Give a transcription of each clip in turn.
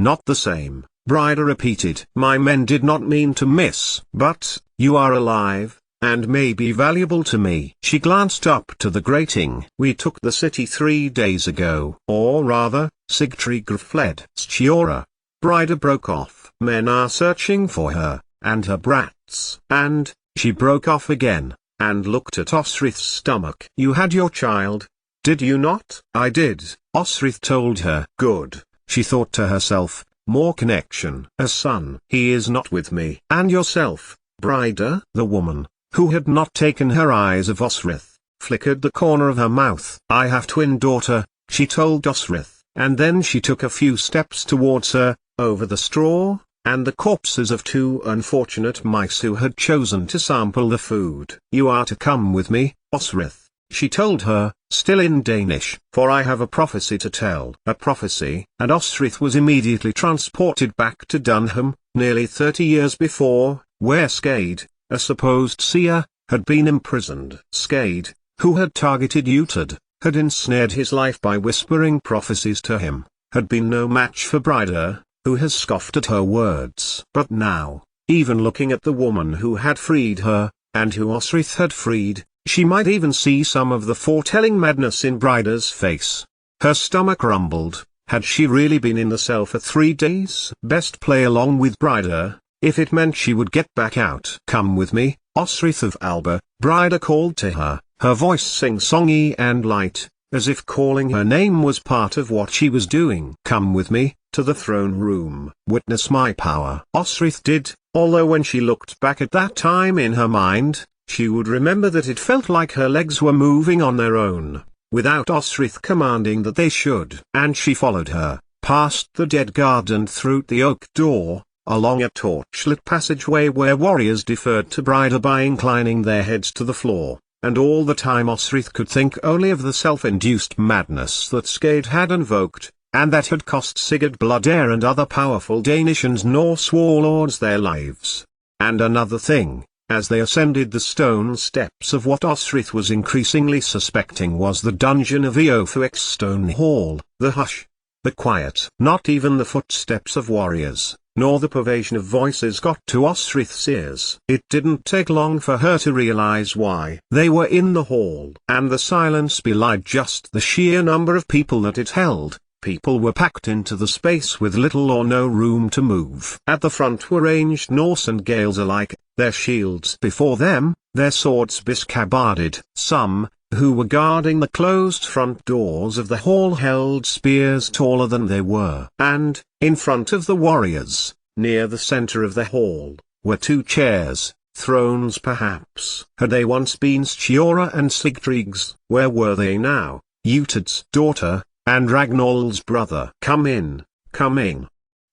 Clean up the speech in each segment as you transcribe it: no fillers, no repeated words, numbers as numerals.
not the same, Brida repeated. My men did not mean to miss. But, you are alive, and may be valuable to me. She glanced up to the grating. We took the city 3 days ago. Or rather, Sigtryggr fled. Sciora. Brida broke off. Men are searching for her, and her brats. And, she broke off again, and looked at Osrith's stomach. You had your child, did you not? I did, Osrith told her. Good, she thought to herself, more connection. A son. He is not with me. And yourself, Brida? The woman, who had not taken her eyes off Osrith, flickered the corner of her mouth. I have twin daughter, she told Osrith, and then she took a few steps towards her, over the straw, and the corpses of 2 unfortunate mice who had chosen to sample the food. You are to come with me, Osrith, she told her, still in Danish, for I have a prophecy to tell. A prophecy? And Osrith was immediately transported back to Dunham, nearly 30 years before, where Skade, a supposed seer, had been imprisoned. Skade, who had targeted Utad, had ensnared his life by whispering prophecies to him, had been no match for Brida, who has scoffed at her words. But now, even looking at the woman who had freed her, and who Osrith had freed, she might even see some of the foretelling madness in Brida's face. Her stomach rumbled. Had she really been in the cell for 3 days? Best play along with Brida, if it meant she would get back out. Come with me, Osrith of Alba, Brida called to her, her voice sing-songy and light, as if calling her name was part of what she was doing. Come with me, to the throne room. Witness my power. Osrith did, although when she looked back at that time in her mind, she would remember that it felt like her legs were moving on their own, without Osrith commanding that they should. And she followed her, past the dead guard and through the oak door, along a torchlit passageway where warriors deferred to Brida by inclining their heads to the floor. And all the time Osrith could think only of the self-induced madness that Skade had invoked, and that had cost Sigurd Bloodare and other powerful Danish and Norse warlords their lives. And another thing, as they ascended the stone steps of what Osrith was increasingly suspecting was the dungeon of Eofuic's stone hall, the hush, the quiet. Not even the footsteps of warriors, nor the pervasion of voices got to Osrith's ears. It didn't take long for her to realize why. They were in the hall, and the silence belied just the sheer number of people that it held. People were packed into the space with little or no room to move. At the front were ranged Norse and Gaels alike, their shields before them, their swords biscabarded. Some, who were guarding the closed front doors of the hall, held spears taller than they were. And, in front of the warriors, near the center of the hall, were 2 chairs, thrones perhaps. Had they once been Sciora and Sigtrygg's? Where were they now? Utad's daughter, and Ragnall's brother. Come in,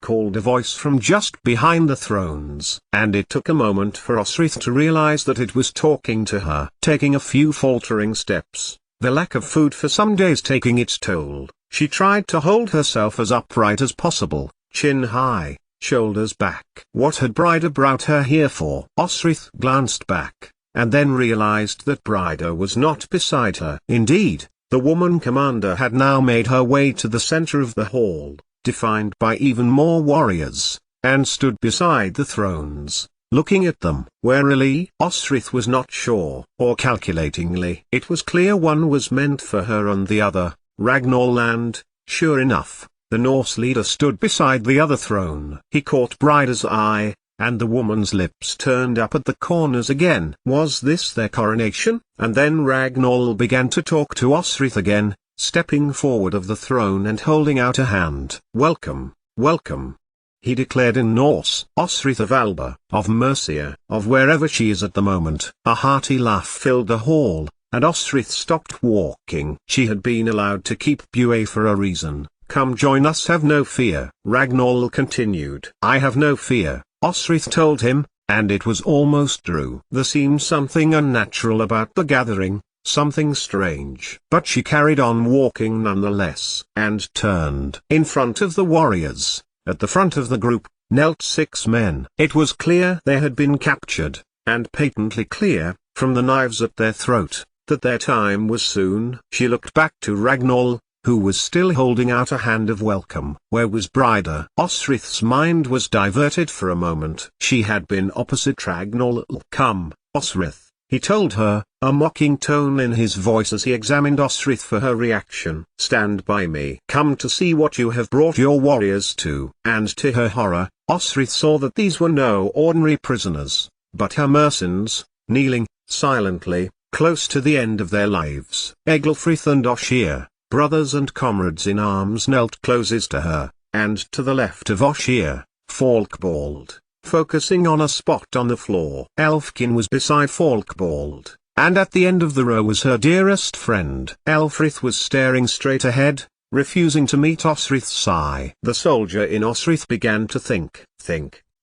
called a voice from just behind the thrones. And it took a moment for Osrith to realize that it was talking to her. Taking a few faltering steps, the lack of food for some days taking its toll, she tried to hold herself as upright as possible, chin high, shoulders back. What had Brida brought her here for? Osrith glanced back, and then realized that Brida was not beside her. Indeed, the woman commander had now made her way to the center of the hall, defined by even more warriors, and stood beside the thrones, looking at them. Warily, Osrith was not sure, or calculatingly. It was clear one was meant for her and the other, Ragnall, and, sure enough, the Norse leader stood beside the other throne. He caught Brida's eye, and the woman's lips turned up at the corners again. Was this their coronation? And then Ragnall began to talk to Osrith again, stepping forward of the throne and holding out a hand. Welcome, welcome, he declared in Norse. Osrith of Alba, of Mercia, of wherever she is at the moment. A hearty laugh filled the hall, and Osrith stopped walking. She had been allowed to keep Bué for a reason. Come join us, have no fear, Ragnall continued. I have no fear, Osrith told him, and it was almost true. There seemed something unnatural about the gathering, something strange. But she carried on walking nonetheless, and turned. In front of the warriors, at the front of the group, knelt 6 men. It was clear they had been captured, and patently clear, from the knives at their throat, that their time was soon. She looked back to Ragnall, who was still holding out a hand of welcome. Where was Bryda? Osrith's mind was diverted for a moment. She had been opposite Ragnall. Come, Osrith, he told her, a mocking tone in his voice as he examined Osrith for her reaction. Stand by me. Come to see what you have brought your warriors to. And to her horror, Osrith saw that these were no ordinary prisoners, but her mercenaries, kneeling, silently, close to the end of their lives. Eglfrith and Oshir, brothers and comrades in arms, knelt closest to her, and to the left of Oshir, Falkbald, focusing on a spot on the floor. Elfkin was beside Falkbald, and at the end of the row was her dearest friend. Elfrith was staring straight ahead, refusing to meet Osrith's eye. The soldier in Osrith began to think,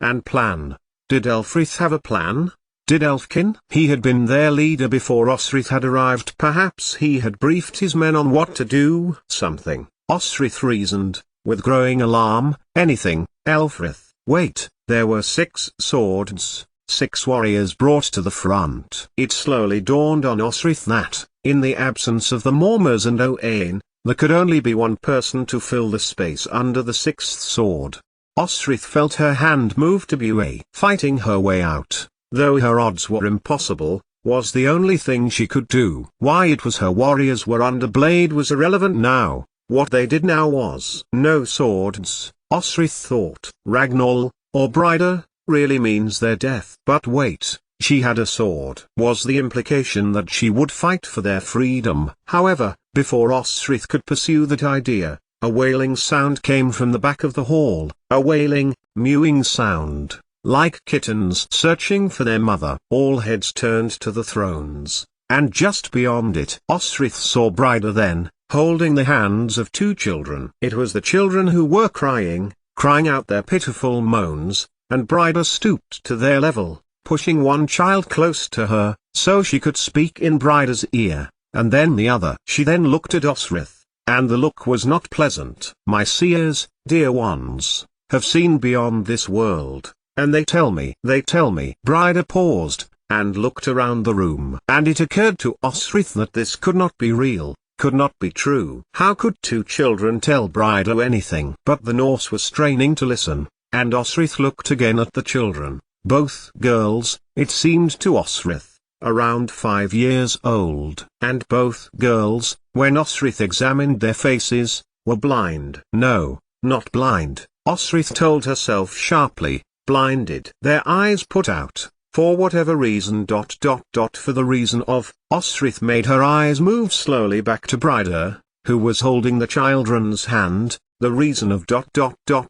and plan. Did Elfrith have a plan? Did Elfkin? He had been their leader before Osrith had arrived. Perhaps he had briefed his men on what to do. Something, Osrith reasoned, with growing alarm. Anything. Elfrith. Wait, there were 6 swords, 6 warriors brought to the front. It slowly dawned on Osrith that, in the absence of the Mormers and Owain, there could only be one person to fill the space under the 6th sword. Osrith felt her hand move to Buay. Fighting her way out, though her odds were impossible, was the only thing she could do. Why it was her warriors were under blade was irrelevant now. What they did now was no swords, Osrith thought. Ragnall, or Bryda, really means their death. But wait, she had a sword. Was the implication that she would fight for their freedom? However, before Osrith could pursue that idea, a wailing sound came from the back of the hall, a wailing, mewing sound, like kittens searching for their mother. All heads turned to the thrones, and just beyond it Osrith saw Bryda then, holding the hands of 2 children. It was the children who were crying out their pitiful moans, and Bryda stooped to their level, pushing one child close to her, so she could speak in Bryda's ear, and then the other. She then looked at Osrith, and the look was not pleasant. My seers, dear ones, have seen beyond this world, and they tell me. Bryda paused, and looked around the room. And it occurred to Osrith that this could not be real, could not be true. How could 2 children tell Bryda anything? But the Norse was straining to listen, and Osrith looked again at the children, both girls, it seemed to Osrith, around 5 years old. And both girls, when Osrith examined their faces, were blind. No, not blind, Osrith told herself sharply, blinded. Their eyes put out, for whatever reason. For the reason of, Osrith made her eyes move slowly back to Bryda, who was holding the children's hand, the reason of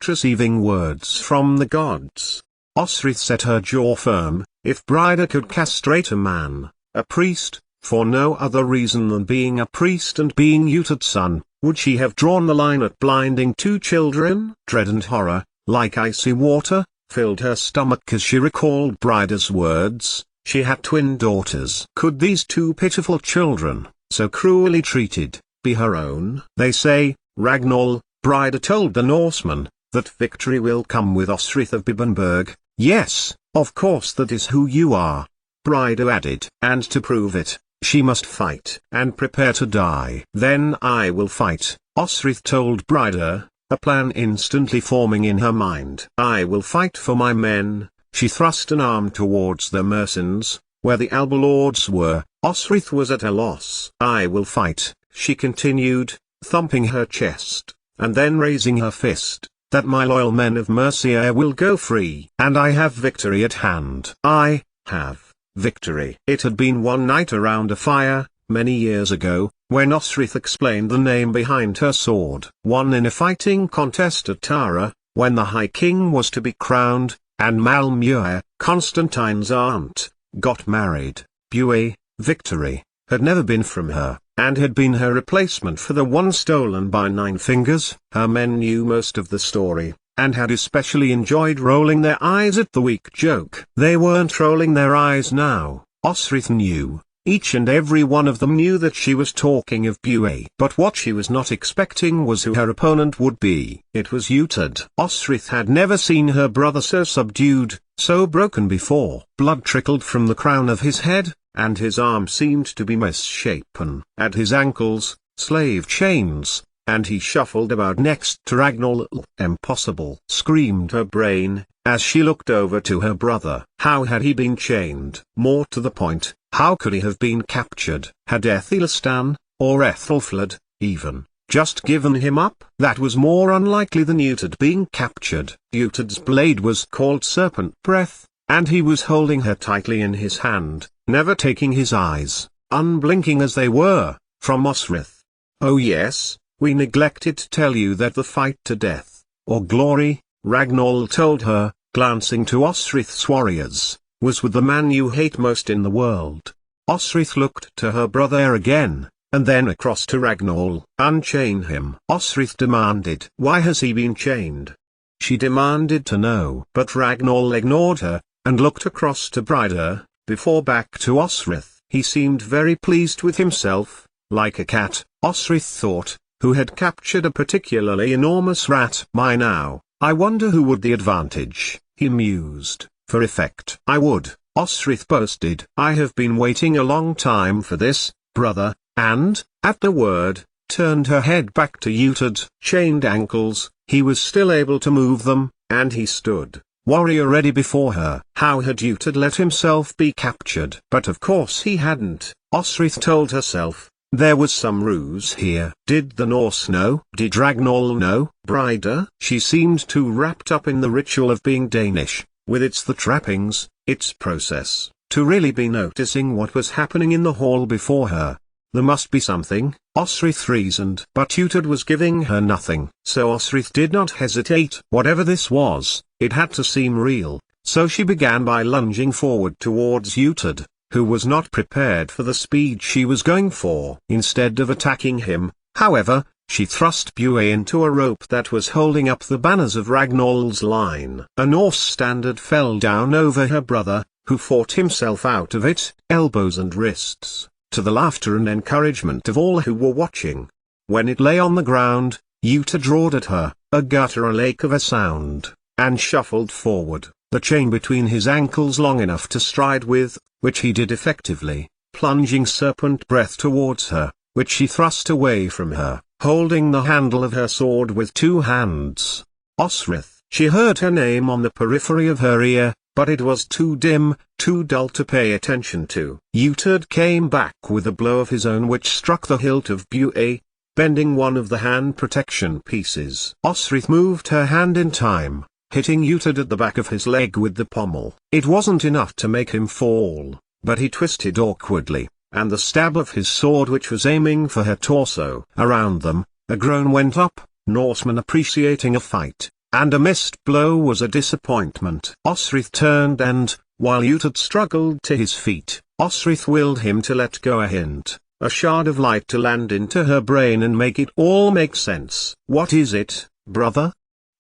receiving words from the gods. Osrith set her jaw firm. If Bryda could castrate a man, a priest, for no other reason than being a priest and being Utad's son, would she have drawn the line at blinding 2 children? Dread and horror, like icy water, filled her stomach as she recalled Bryda's words. She had twin daughters. Could these 2 pitiful children, so cruelly treated, be her own? They say, Ragnall, Bryda told the Norseman, that victory will come with Osrith of Bibbenberg. Yes, of course that is who you are, Bryda added. And to prove it, she must fight and prepare to die. Then I will fight, Osrith told Bryda, a plan instantly forming in her mind. I will fight for my men. She thrust an arm towards the mercenaries, where the Albalords were. Osrith was at a loss. I will fight, she continued, thumping her chest, and then raising her fist, that my loyal men of Mercia will go free. And I have victory at hand. I have victory. It had been one night around a fire, many years ago, when Osrith explained the name behind her sword. Won in a fighting contest at Tara, when the High King was to be crowned, and Malmuir, Constantine's aunt, got married. Buay, victory, had never been from her, and had been her replacement for the one stolen by Nine Fingers. Her men knew most of the story, and had especially enjoyed rolling their eyes at the weak joke. They weren't rolling their eyes now, Osrith knew. Each and every one of them knew that she was talking of Buay. But what she was not expecting was who her opponent would be. It was Utad. Osrith had never seen her brother so subdued, so broken before. Blood trickled from the crown of his head, and his arm seemed to be misshapen. At his ankles, slave chains, and he shuffled about next to Ragnar. Impossible, screamed her brain, as she looked over to her brother. How had he been chained? More to the point, how could he have been captured? Had Aethelstan, or Ethelfled, even, just given him up? That was more unlikely than Uhtred being captured. Uhtred's blade was called Serpent Breath, and he was holding her tightly in his hand, never taking his eyes, unblinking as they were, from Osrith. Oh yes, we neglected to tell you that the fight to death, or glory, Ragnar told her, glancing to Osrith's warriors, was with the man you hate most in the world. Osrith looked to her brother again, and then across to Ragnar. Unchain him, Osrith demanded. Why has he been chained? She demanded to know. But Ragnar ignored her, and looked across to Bryder, before back to Osrith. He seemed very pleased with himself, like a cat, Osrith thought, who had captured a particularly enormous rat. Now, I wonder who would the advantage, he mused, for effect. I would, Osrith boasted. I have been waiting a long time for this, brother, and, at the word, turned her head back to Uhtred's chained ankles. He was still able to move them, and he stood, warrior ready before her. How had Uhtred let himself be captured? But of course he hadn't, Osrith told herself. There was some ruse here. Did the Norse know? Did Ragnar know? Bryder? She seemed too wrapped up in the ritual of being Danish, with the trappings, its process, to really be noticing what was happening in the hall before her. There must be something, Osrith reasoned. But Uhtred was giving her nothing. So Osrith did not hesitate. Whatever this was, it had to seem real, so she began by lunging forward towards Uhtred, who was not prepared for the speed she was going for. Instead of attacking him, however, she thrust Bue into a rope that was holding up the banners of Ragnar's line. A Norse standard fell down over her brother, who fought himself out of it, elbows and wrists, to the laughter and encouragement of all who were watching. When it lay on the ground, Uhtred roared at her, a gutter lake of a sound, and shuffled forward, the chain between his ankles long enough to stride with, which he did effectively, plunging Serpent Breath towards her, which she thrust away from her, holding the handle of her sword with two hands. Osrith. She heard her name on the periphery of her ear, but it was too dim, too dull to pay attention to. Uhtred came back with a blow of his own which struck the hilt of Bue, bending one of the hand protection pieces. Osrith moved her hand in time, hitting Uhtred at the back of his leg with the pommel. It wasn't enough to make him fall, but he twisted awkwardly, and the stab of his sword which was aiming for her torso. Around them, a groan went up, Norsemen appreciating a fight, and a missed blow was a disappointment. Osrith turned and, while Uhtred struggled to his feet, Osrith willed him to let go a hint, a shard of light to land into her brain and make it all make sense. What is it, brother?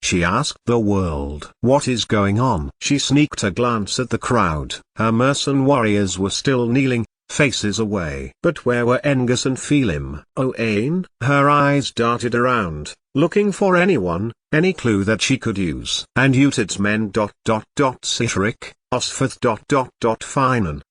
She asked the world. What is going on? She sneaked a glance at the crowd. Her Mercen warriors were still kneeling, faces away. But where were Engus and Felim? Owain? Her eyes darted around, looking for anyone, any clue that she could use. And Uhtred's men. Sihrik, Osferth. Finan.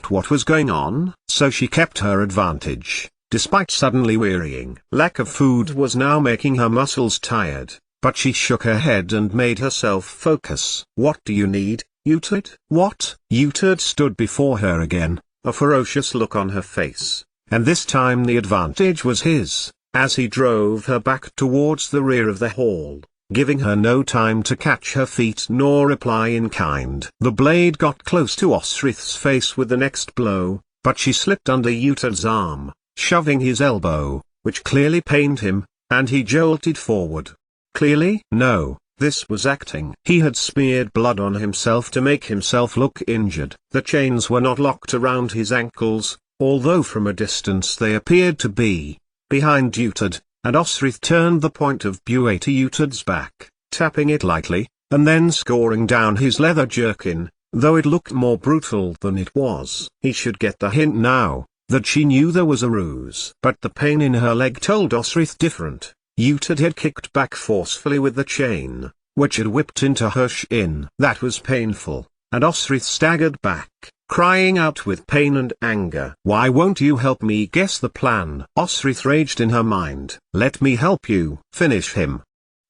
What was going on? So she kept her advantage, despite suddenly wearying. Lack of food was now making her muscles tired. But she shook her head and made herself focus. What do you need, Uhtred? What? Uhtred stood before her again, a ferocious look on her face, and this time the advantage was his, as he drove her back towards the rear of the hall, giving her no time to catch her feet nor reply in kind. The blade got close to Osrith's face with the next blow, but she slipped under Uhtred's arm, shoving his elbow, which clearly pained him, and he jolted forward. Clearly? No, this was acting. He had smeared blood on himself to make himself look injured. The chains were not locked around his ankles, although from a distance they appeared to be, behind Uhtred, and Osrith turned the point of Bue to Uhtred's back, tapping it lightly, and then scoring down his leather jerkin, though it looked more brutal than it was. He should get the hint now, that she knew there was a ruse. But the pain in her leg told Osrith different. Uhtred had kicked back forcefully with the chain, which had whipped into her shin. That was painful, and Osrith staggered back, crying out with pain and anger. "Why won't you help me guess the plan?" Osrith raged in her mind. "Let me help you." "Finish him,"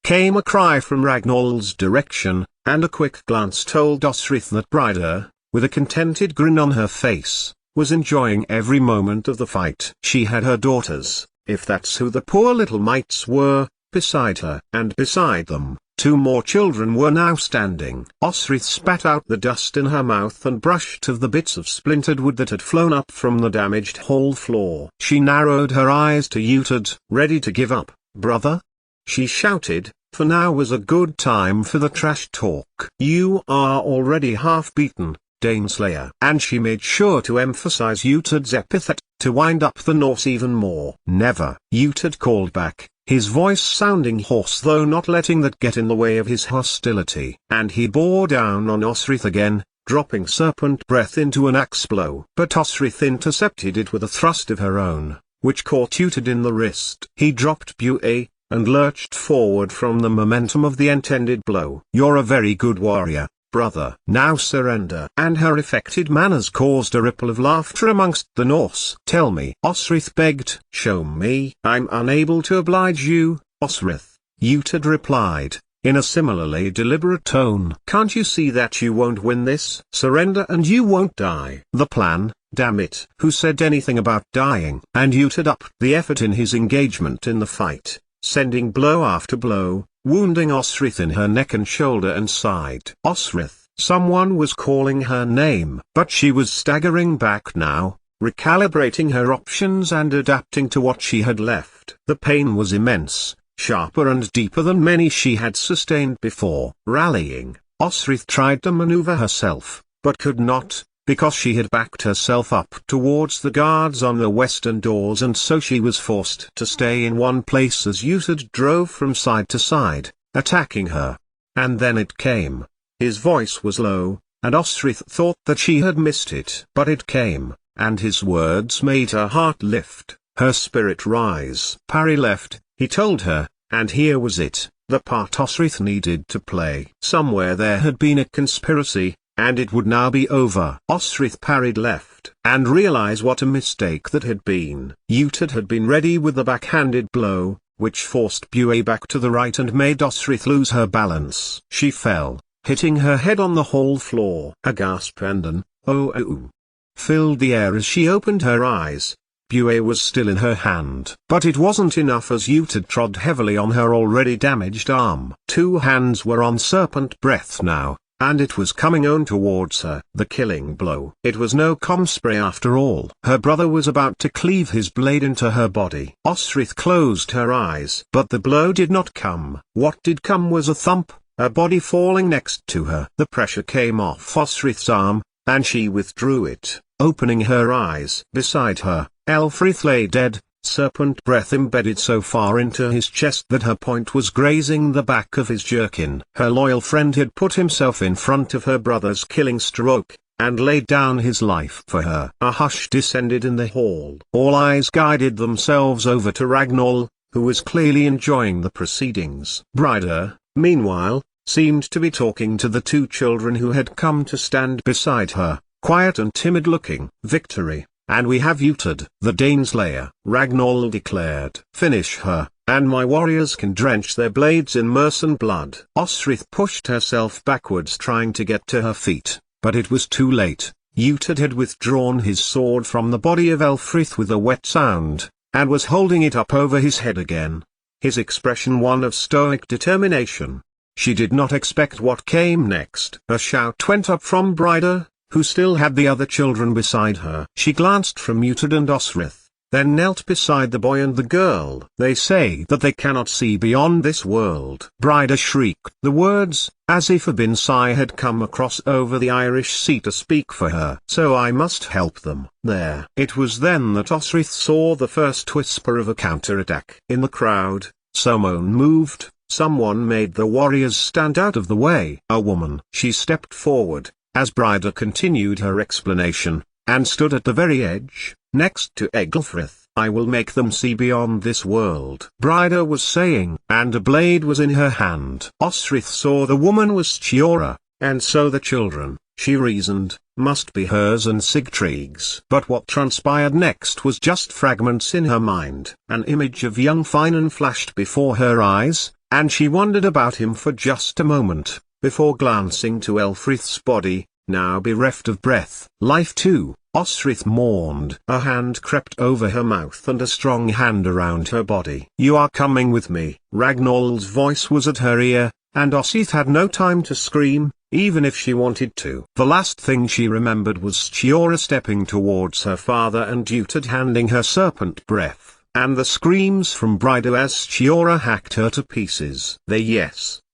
came a cry from Ragnall's direction, and a quick glance told Osrith that Bryder, with a contented grin on her face, was enjoying every moment of the fight. She had her daughters, if that's who the poor little mites were, beside her. And beside them, 2 more children were now standing. Osrith spat out the dust in her mouth and brushed off the bits of splintered wood that had flown up from the damaged hall floor. She narrowed her eyes to Utad. "Ready to give up, brother?" she shouted, for now was a good time for the trash talk. "You are already half beaten, Daneslayer." And she made sure to emphasize Utad's epithet, to wind up the Norse even more. "Never," Utad called back, his voice sounding hoarse though not letting that get in the way of his hostility. And he bore down on Osrith again, dropping serpent breath into an axe blow. But Osrith intercepted it with a thrust of her own, which caught Utad in the wrist. He dropped Bué, and lurched forward from the momentum of the intended blow. "You're a very good warrior, brother. Now surrender." And her affected manners caused a ripple of laughter amongst the Norse. "Tell me," Osrith begged. "Show me." "I'm unable to oblige you, Osrith," Utad replied, in a similarly deliberate tone. "Can't you see that you won't win this? Surrender and you won't die." "The plan, damn it." "Who said anything about dying?" And Utad upped the effort in his engagement in the fight, sending blow after blow, wounding Osrith in her neck and shoulder and side. "Osrith!" Someone was calling her name. But she was staggering back now, recalibrating her options and adapting to what she had left. The pain was immense, sharper and deeper than many she had sustained before. Rallying, Osrith tried to maneuver herself, but could not, because she had backed herself up towards the guards on the western doors, and so she was forced to stay in one place as Utad drove from side to side, attacking her. And then it came. His voice was low, and Osrith thought that she had missed it. But it came, and his words made her heart lift, her spirit rise. "Parry left," he told her, and here was it, the part Osrith needed to play. Somewhere there had been a conspiracy, and it would now be over. Osrith parried left, and realized what a mistake that had been. Utad had been ready with the backhanded blow, which forced Bué back to the right and made Osrith lose her balance. She fell, hitting her head on the hall floor. A gasp and an "oh" filled the air as she opened her eyes. Bué was still in her hand. But it wasn't enough, as Utad trod heavily on her already damaged arm. 2 hands were on serpent breath now, and it was coming on towards her. The killing blow. It was no comspray after all. Her brother was about to cleave his blade into her body. Osrith closed her eyes. But the blow did not come. What did come was a thump, a body falling next to her. The pressure came off Osrith's arm, and she withdrew it, opening her eyes. Beside her, Elfrith lay dead, serpent breath embedded so far into his chest that her point was grazing the back of his jerkin. Her loyal friend had put himself in front of her brother's killing stroke, and laid down his life for her. A hush descended in the hall. All eyes guided themselves over to Ragnall, who was clearly enjoying the proceedings. Bryder, meanwhile, seemed to be talking to the 2 children who had come to stand beside her, quiet and timid looking. "Victory, and we have Utad, the Daneslayer," Ragnall declared. "Finish her, and my warriors can drench their blades in Mercen blood." Osrith pushed herself backwards trying to get to her feet, but it was too late. Utad had withdrawn his sword from the body of Elfrith with a wet sound, and was holding it up over his head again, his expression one of stoic determination. She did not expect what came next. A shout went up from Bryder, who still had the other children beside her. She glanced from Utad and Osrith, then knelt beside the boy and the girl. "They say that they cannot see beyond this world." Bryder shrieked the words, as if a bin sigh had come across over the Irish sea to speak for her. "So I must help them." There. It was then that Osrith saw the first whisper of a counterattack. In the crowd, someone moved, someone made the warriors stand out of the way. A woman. She stepped forward, as Bryder continued her explanation, and stood at the very edge, next to Eglfrith. "I will make them see beyond this world," Bryder was saying, and a blade was in her hand. Osrith saw the woman was Chiora, and so the children. she reasoned, must be hers and Sigtrygg's. But what transpired next was just fragments in her mind. An image of young Finan flashed before her eyes, and she wondered about him for just a moment, before glancing to Elfrith's body, now bereft of breath. Life too, Osrith mourned. A hand crept over her mouth and a strong hand around her body. You are coming with me. Ragnall's voice was at her ear, and Osrith had no time to scream, even if she wanted to. The last thing she remembered was Chiora stepping towards her father and Utad handing her serpent breath, and the screams from Brida as Chiora hacked her to pieces.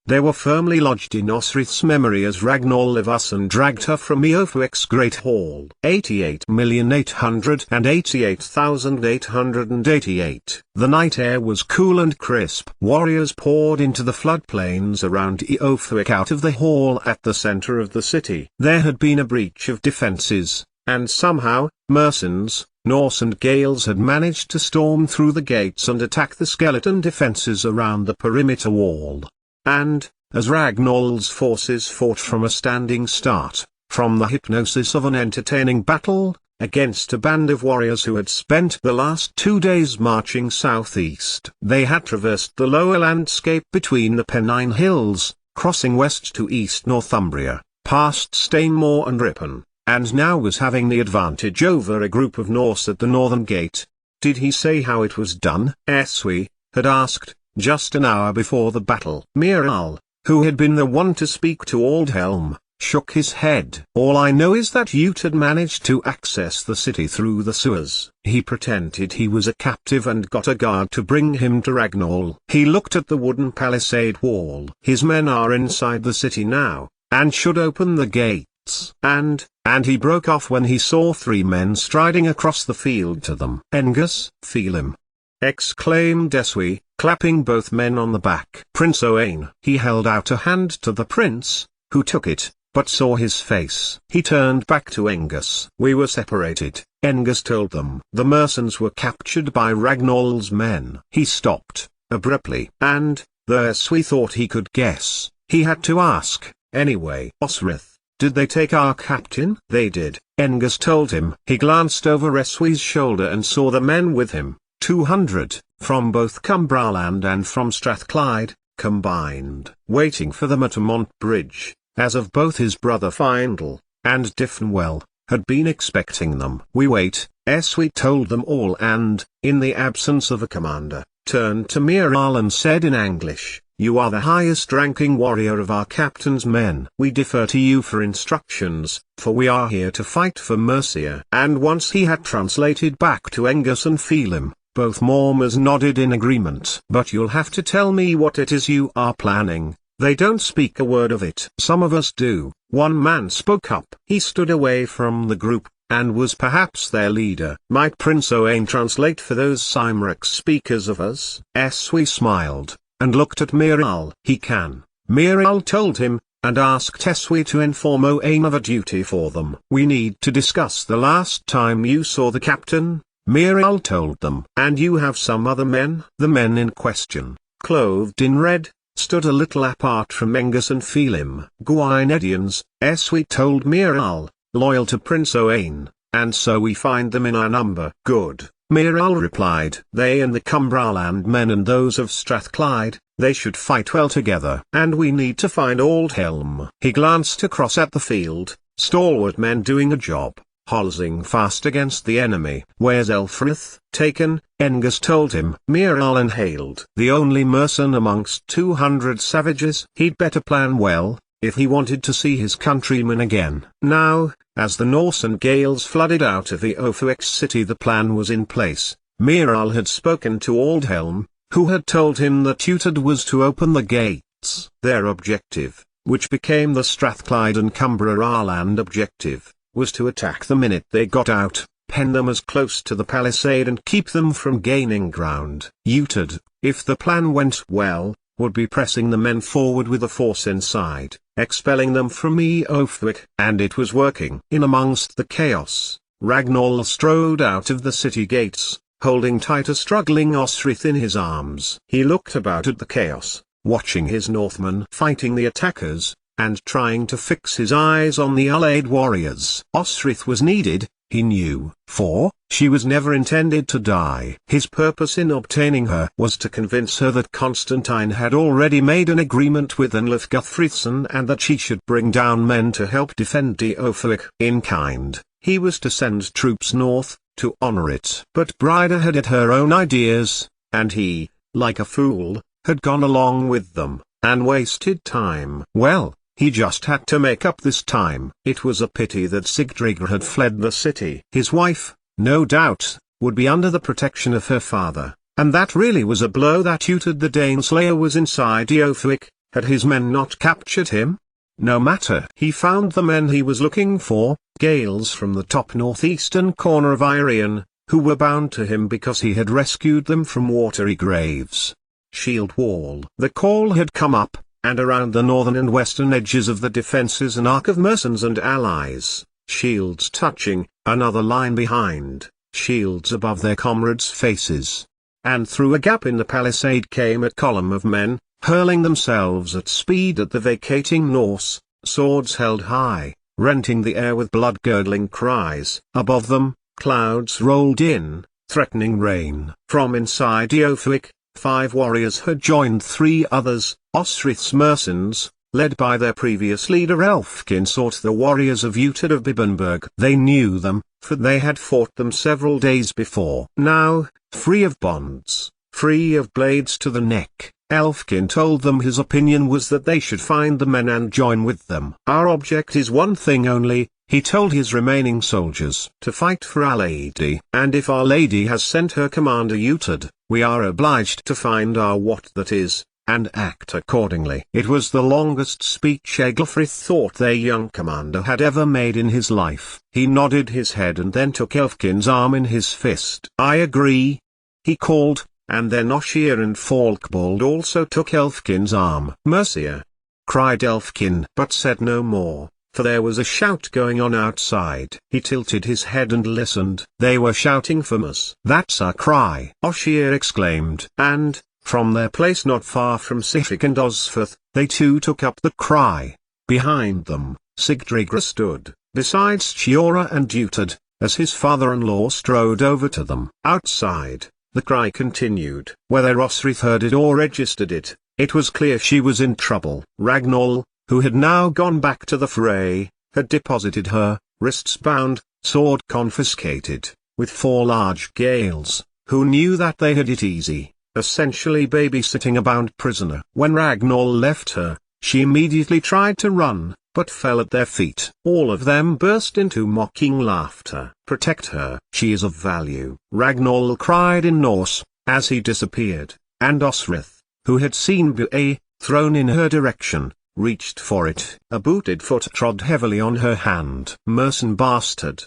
They were firmly lodged in Osrith's memory as Ragnall Levason dragged her from Eofuic's Great Hall. 88,888,888. The night air was cool and crisp. Warriors poured into the floodplains around Eofuic out of the hall at the center of the city. There had been a breach of defenses, and somehow, Mersins, Norse and Gales had managed to storm through the gates and attack the skeleton defenses around the perimeter wall. And, as Ragnall's forces fought from a standing start, from the hypnosis of an entertaining battle, against a band of warriors who had spent the last 2 days marching southeast. They had traversed the lower landscape between the Pennine Hills, crossing west to East Northumbria, past Stainmore and Ripon, and now was having the advantage over a group of Norse at the northern gate. Did he say how it was done? Eswi had asked, just an hour before the battle. Miral, who had been the one to speak to Aldhelm, shook his head. All I know is that Utad managed to access the city through the sewers. He pretended he was a captive and got a guard to bring him to Ragnall. He looked at the wooden palisade wall. His men are inside the city now, and should open the gates. And he broke off when he saw 3 men striding across the field to them. Engus, feel him! Exclaimed Eswi, clapping both men on the back. Prince Owain. He held out a hand to the prince, who took it, but saw his face. He turned back to Engus. We were separated, Engus told them. The Mersins were captured by Ragnall's men. He stopped, abruptly. And, though Eswi thought he could guess, he had to ask, anyway. Osrith, did they take our captain? They did, Engus told him. He glanced over Eswi's shoulder and saw the men with him. 200, from both Cumbraland and from Strathclyde, combined. Waiting for them at Mont Bridge, as of both his brother Findle, and Diffnwell, had been expecting them. We wait, Eswi told them all and, in the absence of a commander, turned to Miral and said in English, you are the highest-ranking warrior of our captain's men. We defer to you for instructions, for we are here to fight for Mercia. And once he had translated back to Engus and Phelim, both Mormers nodded in agreement. But you'll have to tell me what it is you are planning. They don't speak a word of it. Some of us do. One man spoke up. He stood away from the group, and was perhaps their leader. Might Prince Owain translate for those Cymric speakers of us? Eswi smiled, and looked at Miral. He can. Miral told him, and asked Eswi to inform Owain of a duty for them. We need to discuss the last time you saw the captain, Miral told them. And you have some other men? The men in question, clothed in red, stood a little apart from Engus and Phelim. Gwynedians, Eswi told Miral, loyal to Prince Owain, and so we find them in our number. Good, Miral replied. They and the Cumbraland men and those of Strathclyde, they should fight well together. And we need to find Aldhelm. He glanced across at the field, stalwart men doing a job, halsing fast against the enemy. Where's Elfrith? Taken, Engus told him. Miral inhaled. The only Merson amongst 200 savages. He'd better plan well, if he wanted to see his countrymen again. Now, as the Norse and Gales flooded out of the Eofuix city, the plan was in place. Miral had spoken to Aldhelm, who had told him that Utad was to open the gates. Their objective, which became the Strathclyde and Cumbraland objective, was to attack the minute they got out, pen them as close to the palisade and keep them from gaining ground. Utad, if the plan went well, would be pressing the men forward with a force inside, expelling them from Eofuic. And it was working. In amongst the chaos, Ragnall strode out of the city gates, holding tight a struggling Osrith in his arms. He looked about at the chaos, watching his Northmen fighting the attackers, and trying to fix his eyes on the allied warriors. Osrith was needed, he knew, for she was never intended to die. His purpose in obtaining her was to convince her that Constantine had already made an agreement with Anlaf Guthfrithson and that she should bring down men to help defend Deofowick. In kind, he was to send troops north, to honor it. But Bryda had her own ideas, and he, like a fool, had gone along with them, and wasted time. Well, he just had to make up this time. It was a pity that Sigtryggr had fled the city. His wife, no doubt, would be under the protection of her father, and that really was a blow that Uthed the Daneslayer was inside Deofowick. Had his men not captured him? No matter. He found the men he was looking for, Gales from the top northeastern corner of Irian, who were bound to him because he had rescued them from watery graves. Shield wall. The call had come up, and around the northern and western edges of the defences an arc of mercenaries and allies, shields touching, another line behind, shields above their comrades' faces. And through a gap in the palisade came a column of men, hurling themselves at speed at the vacating Norse, swords held high, renting the air with blood-curdling cries. Above them, clouds rolled in, threatening rain. From inside Deofowick, 5 warriors had joined 3 others. Osrith's mercenaries, led by their previous leader Elfkin, sought the warriors of Uthed of Bibbenberg. They knew them, for they had fought them several days before. Now, free of bonds, free of blades to the neck, Elfkin told them his opinion was that they should find the men and join with them. Our object is one thing only, he told his remaining soldiers, to fight for Our Lady. And if Our Lady has sent her commander Uthed, we are obliged to find our what that is, and act accordingly. It was the longest speech Eglfrith thought their young commander had ever made in his life. He nodded his head and then took Elfkin's arm in his fist. I agree, he called, and then Ossier and Falkbald also took Elfkin's arm. Mercia! Cried Elfkin, but said no more, for there was a shout going on outside. He tilted his head and listened. They were shouting for us. That's our cry, Ossier exclaimed. And, from their place not far from Sihrik and Osferth, they too took up the cry. Behind them, Sigtryggr stood, beside Chiora and Uthed, as his father-in-law strode over to them. Outside, the cry continued. Whether Osrith heard it or registered it, it was clear she was in trouble. Ragnall, who had now gone back to the fray, had deposited her, wrists bound, sword confiscated, with 4 large Gales, who knew that they had it easy, essentially babysitting a bound prisoner. When Ragnall left her, she immediately tried to run, but fell at their feet. All of them burst into mocking laughter. Protect her. She is of value, Ragnall cried in Norse, as he disappeared, and Osrith, who had seen Bué, thrown in her direction, reached for it. A booted foot trod heavily on her hand. Mercen bastard!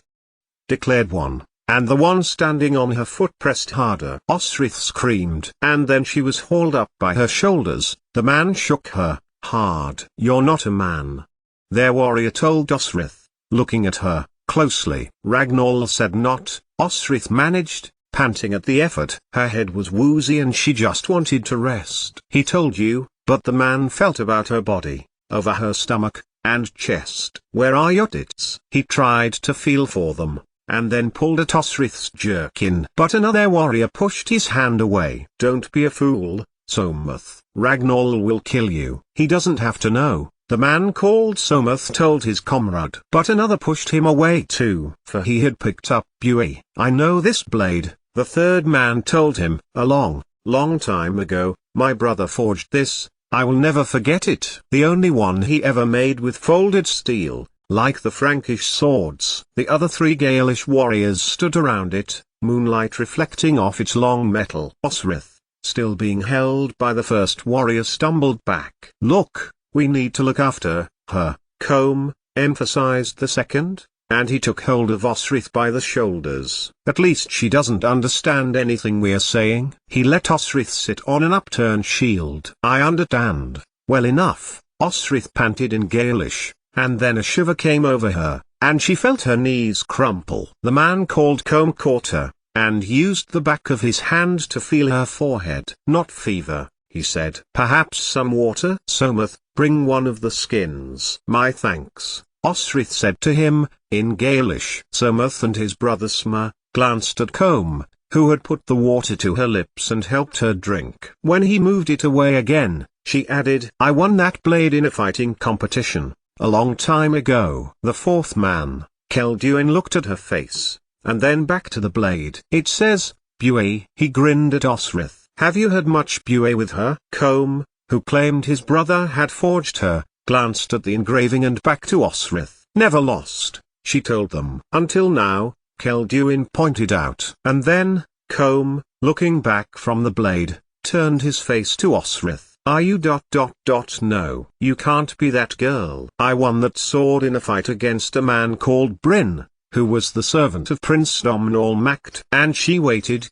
Declared one, and the one standing on her foot pressed harder. Osrith screamed, and then she was hauled up by her shoulders. The man shook her, hard. You're not a man, their warrior told Osrith, looking at her, closely. Ragnall said not. Osrith managed, panting at the effort. Her head was woozy and she just wanted to rest. He told you, but the man felt about her body, over her stomach, and chest. Where are your tits? He tried to feel for them, and then pulled at Osrith's jerkin. But another warrior pushed his hand away. Don't be a fool, Somath. Ragnall will kill you. He doesn't have to know, the man called Somath told his comrade. But another pushed him away too, for he had picked up Bué. I know this blade, the third man told him. A long, long time ago, my brother forged this. I will never forget it. The only one he ever made with folded steel, like the Frankish swords. The other 3 Gaelish warriors stood around it, moonlight reflecting off its long metal. Osrith, still being held by the first warrior, stumbled back. Look, we need to look after her, Combe, emphasized the second, and he took hold of Osrith by the shoulders. At least she doesn't understand anything we are saying. He let Osrith sit on an upturned shield. I understand, well enough, Osrith panted in Gaelish, and then a shiver came over her, and she felt her knees crumple. The man called Combe caught her, and used the back of his hand to feel her forehead. Not fever, he said. Perhaps some water? Somuth, bring one of the skins. My thanks, Osrith said to him, in Gaelish. Somuth and his brother Sma glanced at Comb, who had put the water to her lips and helped her drink. When he moved it away again, she added, I won that blade in a fighting competition, a long time ago. The fourth man, Kelduin, looked at her face, and then back to the blade. It says, Buey. He grinned at Osrith. Have you had much Buey with her? Comb, who claimed his brother had forged her, glanced at the engraving and back to Osrith. Never lost, she told them. Until now, Kelduin pointed out. And then, Comb, looking back from the blade, turned his face to Osrith. Are you ... No, you can't be that girl. I won that sword in a fight against a man called Bryn, who was the servant of Prince Domnall Macht. And she waited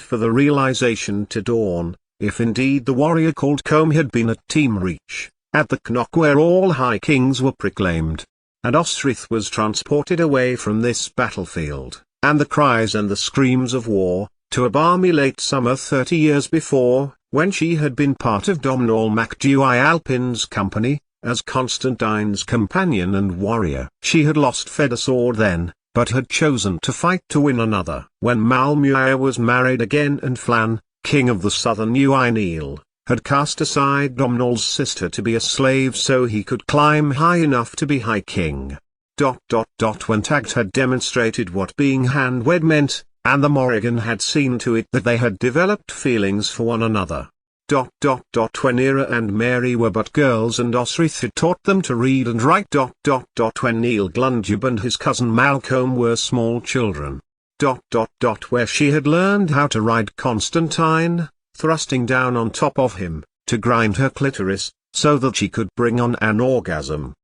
for the realization to dawn, if indeed the warrior called Comb had been at Team Reach, at the Knock where all High Kings were proclaimed. And Osrith was transported away from this battlefield, and the cries and the screams of war, to a balmy late summer 30 years before, when she had been part of Domnall Mac Dewey Alpin's company, as Constantine's companion and warrior. She had lost fed a sword then, but had chosen to fight to win another. When Malmuir was married again and Flan, king of the southern Uineel, had cast aside Domnall's sister to be a slave so he could climb high enough to be High King. When Tagged had demonstrated what being hand-wed meant, and the Morrigan had seen to it that they had developed feelings for one another. When Ira and Mary were but girls and Osrith had taught them to read and write. When Neil Glundube and his cousin Malcolm were small children. Where she had learned how to ride Constantine, thrusting down on top of him, to grind her clitoris, so that she could bring on an orgasm.